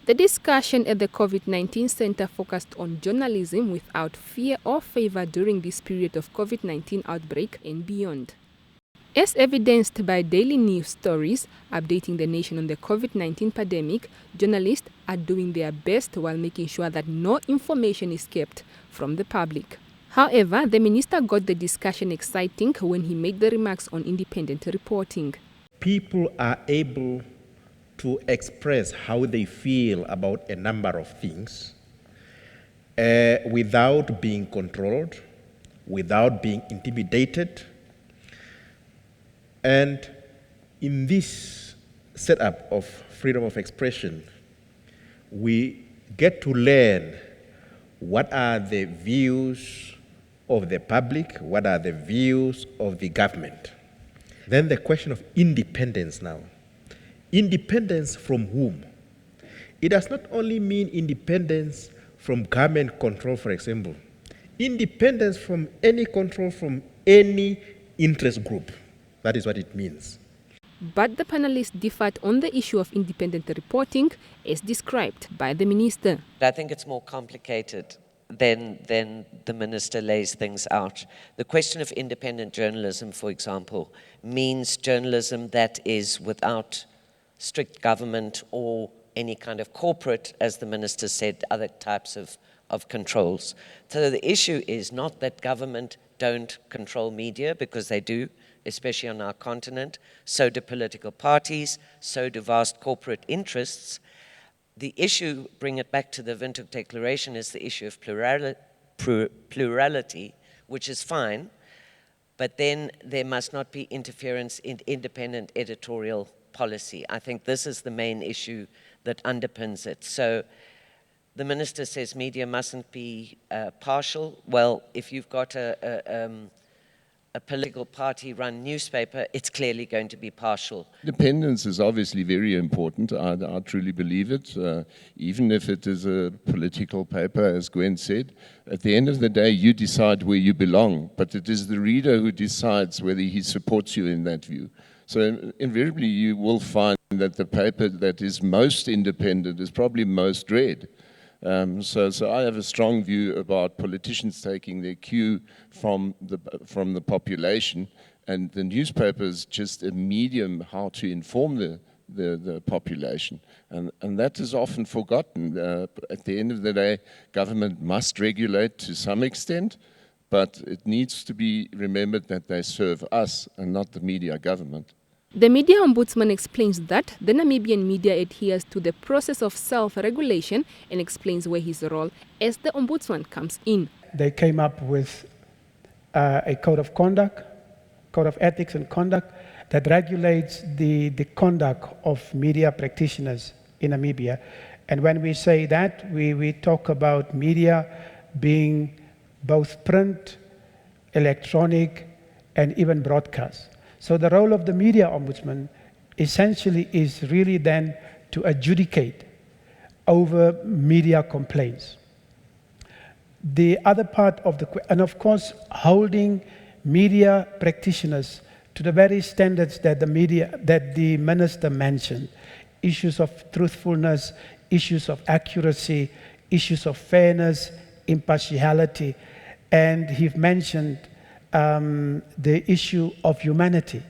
The discussion at the COVID-19 Center focused on journalism without fear or favor during this period of COVID-19 outbreak and beyond. As evidenced by daily news stories updating the nation on the COVID-19 pandemic, journalists are doing their best while making sure that no information is kept from the public. However, the minister got the discussion exciting when he made the remarks on independent reporting. People are able to express how they feel about a number of things without being controlled, without being intimidated. And in this setup of freedom of expression, we get to learn what are the views of the public, what are the views of the government. Then the question of independence now. Independence from whom? It does not only mean independence from government control, for example. Independence from any control from any interest group. That is what it means. But the panelists differed on the issue of independent reporting as described by the minister. I think it's more complicated than the minister lays things out. The question of independent journalism, for example, means journalism that is without strict government or any kind of corporate, as the minister said, other types of controls. So the issue is not that government don't control media, because they do, especially on our continent. So do political parties, so do vast corporate interests. The issue, bring it back to the Windhoek Declaration, is the issue of plurality, which is fine, but then there must not be interference in independent editorial policy. I think this is the main issue that underpins it. So the minister says media mustn't be partial. Well, if you've got a political party-run newspaper, it's clearly going to be partial. Independence is obviously very important. I truly believe it. Even if it is a political paper, as Gwen said, at the end of the day, you decide where you belong, but it is the reader who decides whether he supports you in that view. So invariably, you will find that the paper that is most independent is probably most read. So I have a strong view about politicians taking their cue from the population, and the newspaper is just a medium how to inform the population, and that is often forgotten. At the end of the day, government must regulate to some extent, but it needs to be remembered that they serve us and not the media government. The media ombudsman explains that the Namibian media adheres to the process of self-regulation and explains where his role as the ombudsman comes in. They came up with a code of conduct, code of ethics and conduct that regulates the conduct of media practitioners in Namibia. And when we say that, we talk about media being both print, electronic, and even broadcast. So the role of the media ombudsman essentially is really then to adjudicate over media complaints. The other part of and of course, holding media practitioners to the very standards that the minister mentioned, issues of truthfulness, issues of accuracy, issues of fairness, impartiality, and he mentioned the issue of humanity.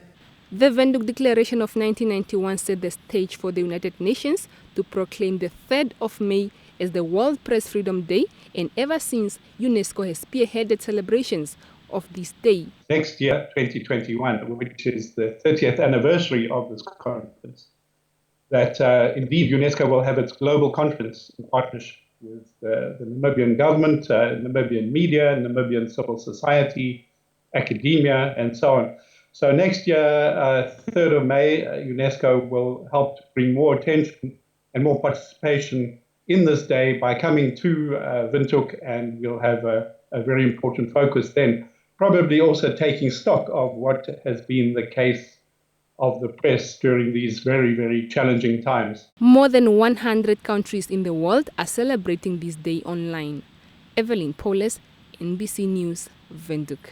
The Windhoek Declaration of 1991 set the stage for the United Nations to proclaim the 3rd of May as the World Press Freedom Day, and ever since, UNESCO has spearheaded celebrations of this day. Next year, 2021, which is the 30th anniversary of this conference, that indeed UNESCO will have its global conference in partnership with the Namibian government, Namibian media, Namibian civil society, academia, and so on. So next year, 3rd of May, UNESCO will help to bring more attention and more participation in this day by coming to Windhoek, and we'll have a very important focus then, probably also taking stock of what has been the case of the press during these very, very challenging times. More than 100 countries in the world are celebrating this day online. Evelyn Paules, NBC News, Windhoek.